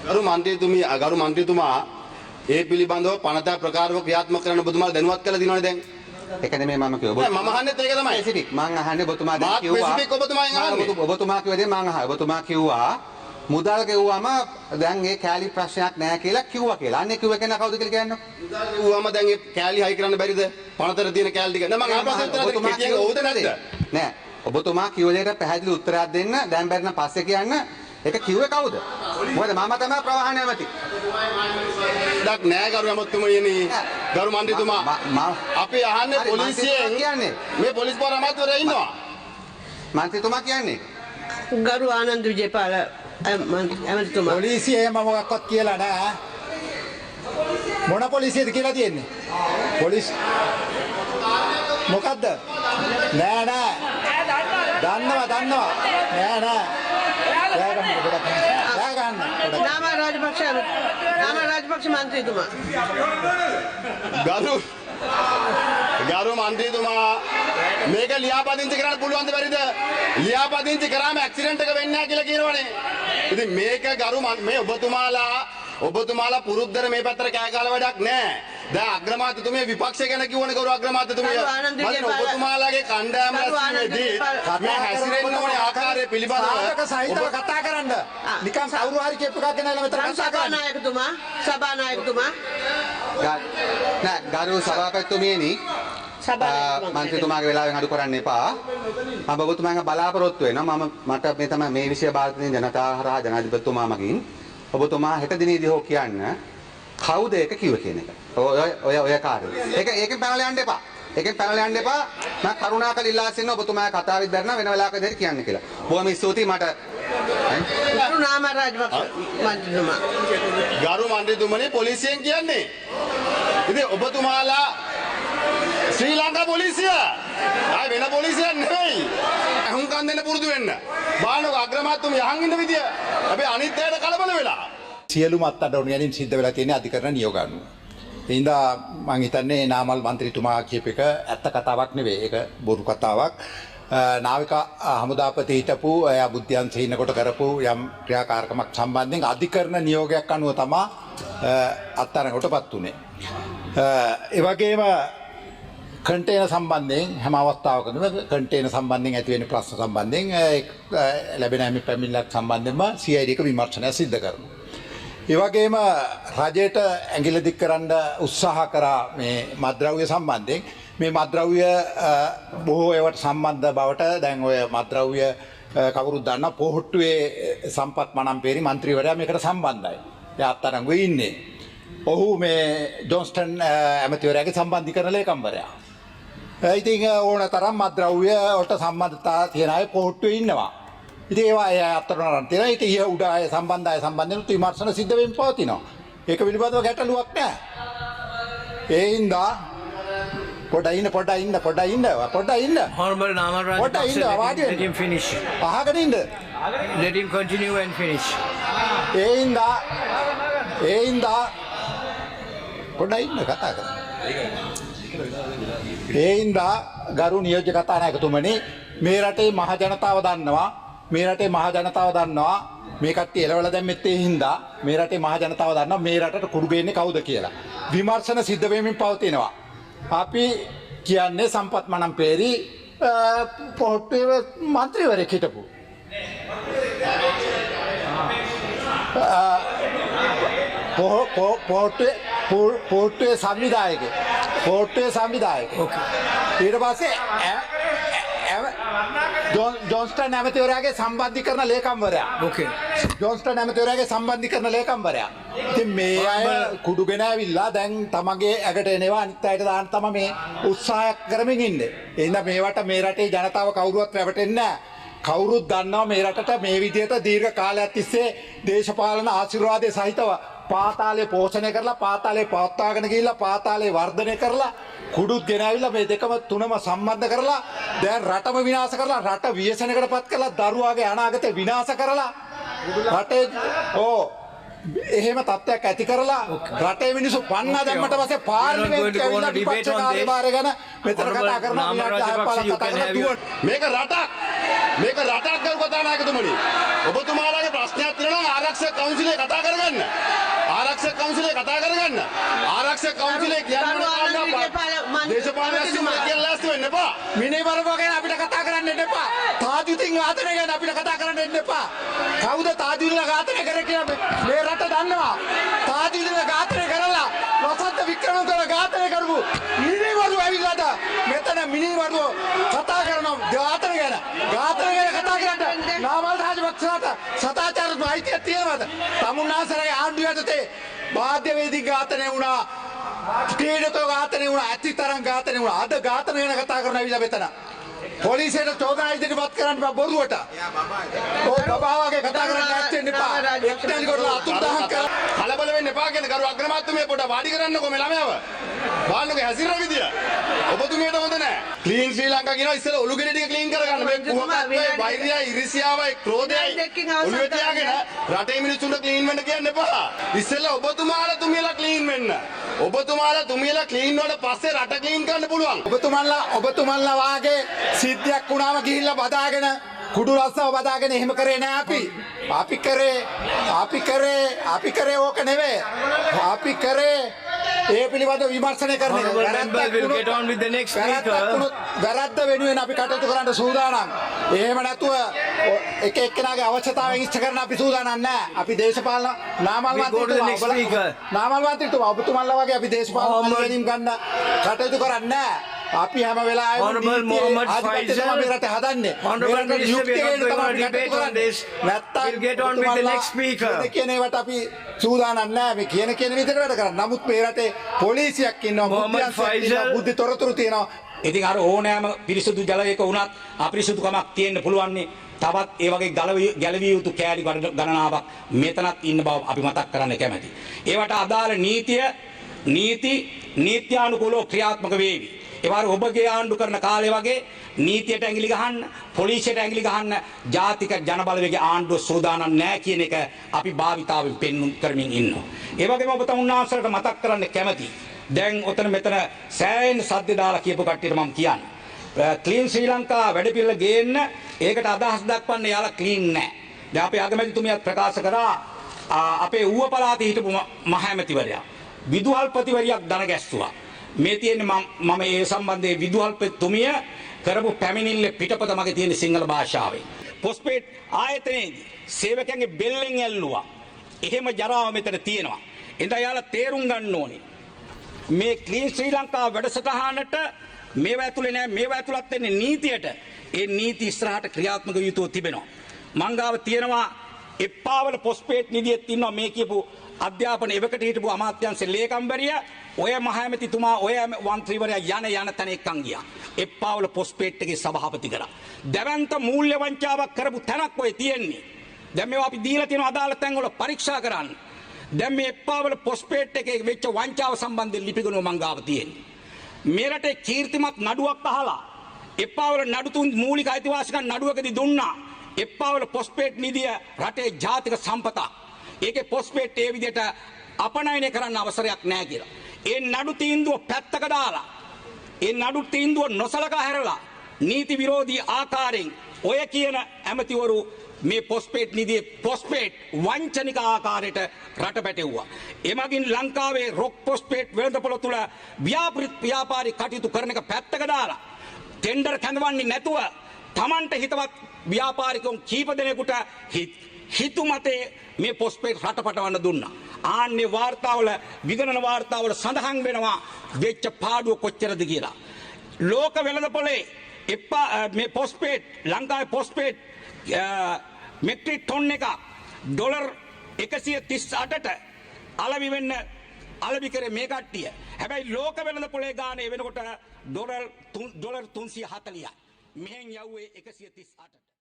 ගරු මන්ත්‍රීතුමා ඒ පිළිබඳව පනත ප්‍රකාරව ක්‍රියාත්මක කරන්න ඔබතුමාලා දැනුවත් කළා දිනවනේ දැන්. ඒක නෙමෙයි මම කිව්වා. මම අහන්නෙත් ඒක තමයි. ස්පෙસિෆික් මම අහන්නේ ඔබතුමා දැන් කිව්වා. ස්පෙસિෆික් ඔබතුමාගෙන් අහන්නේ. ඔබතුමා කිව්ව දේ මම අහයි. ඔබතුමා කිව්වා මුදල් ගෙව්වම දැන් ඒ කෑලි ප්‍රශ්නයක් නැහැ කියලා කිව්වා කියලා. අන්නේ කිව්ව කෙනා කවුද කියලා කියන්නේ? මුදල් ගෙව්වම දැන් ඒ කෑලි හයි කරන්න බැරිද? පනතට තියෙන කෑලි ටික. නෑ මම ආපස්සට උත්තර දෙන්න. ඕද නැද්ද? නෑ. ඔබතුමා කිව්ව දෙයට පැහැදිලි උත්තරයක් දෙන්න. දැන් බැරි නම් පස්සේ කියන්න. ඒක කිව්වේ කවුද? මොකද මම තමයි ප්‍රවාහන ඇමති. ඩක් නෑ ගරු ඇමතුමනි. ගරු මන්ත්‍රීතුමා අපි අහන්නේ පොලිසියෙන් කියන්නේ මේ පොලිස් පාර අමාත්‍යවරයා ඉන්නවා. මන්ත්‍රීතුමා කියන්නේ ගරු ආනන්ද විජේපාල ඇමතිතුමා. පොලිසිය එහෙම මොකක්වත් කියලා නෑ. මොන පොලිසියද කියලා තියෙන්නේ? පොලිස් මොකද්ද? නෑ නෑ. දන්නවා. නෑ නෑ. නාම රාජපක්ෂ මන්ත්‍රීතුමා. ගරු මන්ත්‍රීතුමා මේක ලියාපදිංචි කරන්න පුළුවන්ද බැරිද? ලියාපදිංචි කරාම ඇක්සිඩන්ට් එක වෙන්නේ නැහැ කියලා කියනවනේ. ඉතින් මේක මේ ඔබතුමාලා පුරුද්දර මේ පැත්තට කෑ ගහලා වැඩක් නැහැ. දැන් අග්‍රාමාත්‍යතුමිය විපක්ෂය ගැන කිව්වනේ ගරු අග්‍රාමාත්‍යතුමිය. මම ඔබතුමාලාගේ කණ්ඩායම රැස්වීමේදී මේ හැසිරෙන්න ඕනේ ආකාරය පිළිබඳව සාධක සහිතව කතා කරන්න. නිකන් කවුරු හරි කියපු එකක් ගෙනල්ලා මෙතන කතා කරන්න. සභානායකතුමා නෑ ගරු සභාපතිතුමියනි මන්ත්‍රීතුමාගේ වෙලාවෙන් අඩු කරන්න එපා. මම ඔබතුමාගෙන් බලාපොරොත්තු වෙනවා. මට මේ තමයි මේ විෂය භාරතීය ජනතාව හරහා ජනාධිපතිතුමා මගින් ඔබතුමා හෙට දිනේදී හෝ කියන්න කවුද ඒක කිව්වේ කියන එක. ඔය කාර්යය. ඒකෙන් පැනලා යන්න එපා. මම කරුණාකර ඉල්ලා සිටින ඔබතුමාගේ කතාවෙත් බැරි නම් වෙන වෙලාවකදී කියන්න කියලා. බොහොම ස්තුතියි මට. ගරු නාම රාජපක්ෂ මන්ත්‍රීතුමා. ගරු මන්ත්‍රීතුමනි පොලිසියෙන් කියන්නේ. ඉතින් ඔබතුමාලා ශ්‍රී ලංකා පොලිසිය ආයි වෙන පොලිසියක් නෙවෙයි. අහුම්කම් දෙන්න පුරුදු වෙන්න. බානක අග්‍රාමාත්‍යතුමිය යහන් ඉන්න විදිය. අපි අනිත් අයට කලබල වෙලා. සියලුම අත්අඩංගුව ගැනීම සිද්ධ වෙලා තියෙන අධිකරණ නියෝග අනුව. ඒ හින්දා මම හිතන්නේ නාමල් මන්ත්‍රීතුමා කියප එක ඇත්ත කතාවක් නෙවෙයි. ඒක බොරු කතාවක්. නාවික හමුදාපති හිටපු එයා බුද්ධ්‍යංශේ ඉන්නකොට කරපු යම් ක්‍රියාකාරකමක් සම්බන්ධයෙන් අධිකරණ නියෝගයක් අනුව තමයි අත්අඩංගුවටපත් උනේ. ඒ වගේම කන්ටේනර් සම්බන්ධයෙන් හැම අවස්ථාවකදම කන්ටේනර් සම්බන්ධයෙන් ඇති වෙන ප්‍රශ්න සම්බන්ධයෙන් ලැබෙන හැම පැමිණිල්ලක් සම්බන්ධයෙන්ම CID එක විමර්ශනය සිදු කරනවා. ඒ වගේම රජයට ඇඟිලි දික් කරන්න උත්සාහ කරා මේ මත්ද්‍රව්‍ය සම්බන්ධයෙන් මේ මත්ද්‍රව්‍ය බොහෝ ඒවට සම්බන්ධ බවට දැන් ඔය මත්ද්‍රව්‍ය කවුරුත් දන්නා පොහොට්ටුවේ සම්පත් මනම්පේරි මන්ත්‍රීවරයා මේකට සම්බන්ධයි. එයා අත්අඩංගුවේ ඉන්නේ. ඔහු මේ ජොන්ස්ටන් ඇමතිවරයාගේ සම්බන්ධීකරණ ලේකම්වරයා. ඉතින් ඕන තරම් මත්ද්‍රව්‍ය වලට සම්බන්ධතා තියෙන අය පොහොට්ටුවේ ඉන්නවා. ඉතින් ඒවා අත්අඩංගුවට තියෙනවා. ඉතින් ඊය උඩ අය සම්බන්ධය සම්බන්ධයෙන් විමර්ශන සිද්ධ වෙමින් පවතිනවා. ඒක පිළිබඳව ගැටලුවක් නැහැ. ඒ හින්දා පොඩ්ඩක් ඉන්න. Honorable Namal Rajapaksa, let him finish. අහගෙන ඉන්න. Let him continue and finish. ඒ හින්දා පොඩ්ඩක් ඉන්න කතා කරන්න. ඒ හින්දා ගරු නියෝජ්‍ය කතානායකතුමනි මේ රටේ මහ ජනතාව දන්නවා. මේ කට්ටිය එළවලා දැම්මෙත් ඒ හින්දා මේ රටේ මහ ජනතාව දන්නවා මේ රටට කුඩු ගේන්නේ කවුද කියලා. විමර්ශන සිද්ධ වෙමින් පවතිනවා. අපි කියන්නේ සම්පත් මනම්පේරි පොහොට්ටුවේ මන්ත්‍රීවරයෙක් හිටපු. පොහොට්ටුවේ සංවිධායකයෙක්. ඊට පස්සේ ජොන්ස්ටන් ඇමතිවරයාගේ සම්බන්ධීකරණ ලේකම්වරයා. ඉතින් මේ අය කුඩුගෙන ඇවිල්ලා දැන් තමගේ ඇගට එනවා අනිත් අයට දාන්න තමයි මේ උත්සාහයක් කරමින් ඉන්නේ. එහෙනම් මේවට මේ රටේ ජනතාව කවුරුවත් රැවටෙන්නේ නැහැ. කවුරුත් දන්නවා මේ රටට මේ විදිහට දීර්ඝ කාලයක් තිස්සේ දේශපාලන ආශිර්වාදයේ සහිතව පාතාලේ පෝෂණය කරලා පාතාලේ පවත්වාගෙන ගිහිල්ලා පාතාලේ වර්ධනය කරලා කුඩුත් ගෙනාවිලා මේ දෙකම තුනම සම්බන්ධ කරලා දැන් රටම විනාශ කරලා රට ව්‍යසනයකටපත් කරලා දරුවාගේ අනාගතය විනාශ කරලා රටේ එහෙම තත්ත්වයක් ඇති කරලා රටේ මිනිස්සු පන්නා දැම්මට පස්සේ පාර්ලිමේන්තුවේ ඇවිල්ලා විපක්ෂ කාර්යභාරය ගැන මෙතන කතා කරනවා මේක රටක් කරු කතානායකතුමනි ඔබතුමාලාගේ ප්‍රශ්නයක් තියෙනවා ආරක්ෂක ආරක්ෂක කවුන්සිලේ කතා කරගන්න. ආරක්ෂක කවුන්සිලේ කතා කරගන්න. ආරක්ෂක කවුන්සිලේ කියන්නේ දේශපාලන ඇස්තිමක් කියලා ලෑස්ති වෙන්න එපා. මිනි වර්ගෝ ගැන අපිට කතා කරන්න එන්න එපා. තාජුද්දීන් ඝාතනය ගැන අපිට කතා කරන්න එන්න එපා. කවුද තාජුද්දීන් ඝාතනය කරේ කියලා මේ රට දන්නවා. තාජුද්දීන් ඝාතනය කරලා ලොසත් වික්‍රමතුංග ඝාතනය කරපු මිනි වර්ගෝ ඇවිල්ලාද මෙතන මිනි වර්ගෝ කතා කරනවා ඝාතනය ගැන. ඝාතනය ගැන කතා කරන්න නාමල් රාජපක්ෂලාට සදාචාර අයිතියක් තියෙනවද? තමුන්නාසරගේ ආණ්ඩුව යටතේ බාධ්‍ය වේදී ඝාතනය වුණා. පීඩකව ඝාතනය වුණා. ඇති තරම් ඝාතනය වුණා. අද ඝාතනය ගැන කතා කරන ඇවිල්ලා මෙතන. පොලිසියට චෝදනා ඉදිරිපත් කරන්න බෑ බොරුවට. ඔය බබා වගේ කතා කරන්න නැත්තෙන්න එපා. එක්තැන් කරලා අතුරුදහන් කර කලබල වෙන්න එපා කියන ගරු අග්‍රාමාත්‍යතුමිය පොඩ වාඩි කරන්නකෝ මේ ළමයාව. බලන්නකෝ හැසිරෙන විදිය. ඔබතුමියට හොඳ නැහැ. ක්ලීන් ශ්‍රී ලංකා කියනවා ඉස්සෙල්ලා ඔලු ගෙඩි ටික ක්ලීන් කරගන්න. මේ කුහකත්වයි, වෛරයයි, ඉරිසියාවයි, ක්‍රෝධයයි ඔලුවේ තියාගෙන රටේ මිනිස්සුන්ට ක්ලීන් වෙන්න කියන්න එපා. ඉස්සෙල්ලා ඔබතුමාලා තුමියලා ක්ලීන් වෙන්න. ඔබතුමාලා තුමියලා ක්ලීන් වුණාට පස්සේ රට ක්ලීන් කරන්න පුළුවන්. ඔබතුමන්ලා වාගේ සිද්ධියක් වුණාම ගිහිල්ලා බදාගෙන කුඩු රස්සාව බදාගෙන එහෙම කරේ නෑ අපි. අපි කරේ ඕක නෙවෙයි. අපි කරේ ඒ පිළිබඳව විමර්ශනය කරන එක. Honorable member will get on with the next speaker. වැරද්ද වෙනුවෙන් අපි කටයුතු කරන්න සූදානම්. එහෙම නැතුව එක එක්කෙනාගේ අවශ්‍යතාවයන් ඉෂ්ට කරන්න අපි සූදානම් නෑ. අපි දේශපාලන නාමල් මන්ත්‍රීතුමා ඔබතුමන්ලා වගේ අපි දේශපාලන පරිගැනීම් ගන්න කටයුතු කරන්නේ නෑ. අපි හැම වෙලාවෙම Honorable Mohammed Faisal, මේ රට හදන්නේ. Honorable මේ රට යුක්තියෙන් Minister, we are තමයි going to debate on this. We'll get on with the next speaker. කියන ඒවට අපි සූදානම් නෑ. මේ කියන විදිහට වැඩ කරන්න. නමුත් මේ රටේ පොලිසියක් ඉන්නවා, Mohammed බුද්ධියක් ඉන්නවා, Faisal. බුද්ධි තොරතුරු තියෙනවා. ඉතින් අර ඕනෑම පිරිසුදු ජලයක වුණත් අපිරිසුදුකමක් තියෙන්න පුළුවන් නේ. තවත් ඒ වගේ ගැලවිය යුතු කෑලි ගණනාවක් මෙතනත් ඉන්න බව අපි මතක් කරන්න කැමැති. ඒවට අදාළ නීත්‍යානුකූලව ක්‍රියාත්මක වේවි. ඒවාර ඔබගේ ආණ්ඩු කරන කාලේ වගේ නීතියට ඇඟිලි ගහන්න, පොලිසියට ඇඟිලි ගහන්න ජාතික ජනබලවේගයේ ආණ්ඩුව සූදානම් නැහැ කියන එක අපි භාවිතාවෙන් පෙන්වුම් කරමින් ඉන්නවා. ඒ වගේම ඔබ තමුන්නාන්සලට මතක් කරන්න කැමැති. දැන් ඔතන මෙතන සෑහෙන සද්ද දාලා කියපු කට්ටියට මම කියන්නේ. ක්ලීන් ශ්‍රී ලංකා වැඩපිළිවෙල ගේන්න ඒකට අදහස් දක්වන්න යාලා ක්ලීන් නැහැ. දැන් අපේ අගමැතිතුමියත් ප්‍රකාශ කරා අපේ ඌව පළාතේ හිටපු මහ ඇමතිවරයා විදුහල්පතිවරියක් දන ගැස්සුවා. මේ තියෙන්නේ මම ඒ සම්බන්ධයේ විදුහල්පතිතුමිය කරපු පැමිණිල්ල පිටපත මගේ තියෙන සිංහල භාෂාවේ. පොස්පේඩ් ආයතනයේදී සේවකයන්ගේ බෙල්ලෙන් ඇල්ලුවා. එහෙම ජරාව මෙතන තියෙනවා. එඳා යාලා තේරුම් ගන්න ඕනේ. මේ ක්ලීන් ශ්‍රී ලංකා වැඩසටහනට මේවා ඇතුලේ නෑ, මේවා ඇතුළත් වෙන්නේ නීතියට. ඒ නීති ඉස්සරහට ක්‍රියාත්මක යුතුව තිබෙනවා. මංගාව තියෙනවා එප්පාවල පොස්පේට් නිදියෙත් ඉන්නවා මේ කියපු අධ්‍යාපන එවකට හිටපු අමාත්‍යංශ ලේකම්වරිය ඔය මහඇමතිතුමා ඔය මන්ත්‍රීවරයා යන තැන එක්කන් ගියා. එප්පාවල පොස්පේට් එකේ සභාපති කරා. දැවැන්ත මූල්‍ය වංචාවක් කරපු තැනක් ඔය තියෙන්නේ. දැන් මේවා අපි දීලා තියෙන අදාළ තැන්වල පරීක්ෂා කරන්න. දැන් මේ එප්පාවල පොස්පේට් එකේ වෙච්ච වංචාව සම්බන්ධයෙන් ලිපිගුණව මංගාව තියෙන්නේ. මේ රටේ කීර්තිමත් නඩුවක් අහලා එප්පාවල නඩු තුන් මූලික අයිතිවාසිකම් නඩුවකදී දුන්නා. එප්පාවල පොස්පේට් නිදිය රටේ ජාතික සම්පතක්. ඒකේ පොස්පේට් ඒ විදිහට අපනයනය කරන්න අවසරයක් නැහැ කියලා. ඒ නඩු තීන්දුව පැත්තක දාලා ඒ නඩු තීන්දුව නොසලකා හැරලා නීති විරෝධී ආකාරයෙන් ඔය කියන ඇමතිවරු මේ පොස්පේට් නිදියේ පොස්පේට් වංචනික ආකාරයට රට පැටෙව්වා. එමගින් ලංකාවේ රොක් පොස්පේට් වෙළඳපොළ තුල ව්‍යාපාරික කටයුතු කරන එක පැත්තක දාලා ටෙන්ඩර් කැඳවන්නේ නැතුව Tamanට හිතවත් ව්‍යාපාරිකයන් කීප දෙනෙකුට හිතුමතේ මේ පොස්පේට් රට පටවන්න දුන්නා. ආන්නේ වාර්තාවල විගණන වාර්තාවල සඳහන් වෙනවා වෙච්ච පාඩුව කොච්චරද කියලා. ලෝක වෙළඳපොලේ මේ පොස්පේට් ලංකාවේ පොස්පේට් මෙට්‍රික් ටොන් එක ඩොලර් 138ට අලෙවි වෙන්න අලෙවි කරේ මේ කට්ටිය. හැබැයි ලෝක වෙළඳපොලේ ගානේ වෙනකොට ඩොලර් 340යි. මෙහෙන් යවුවේ 138ට.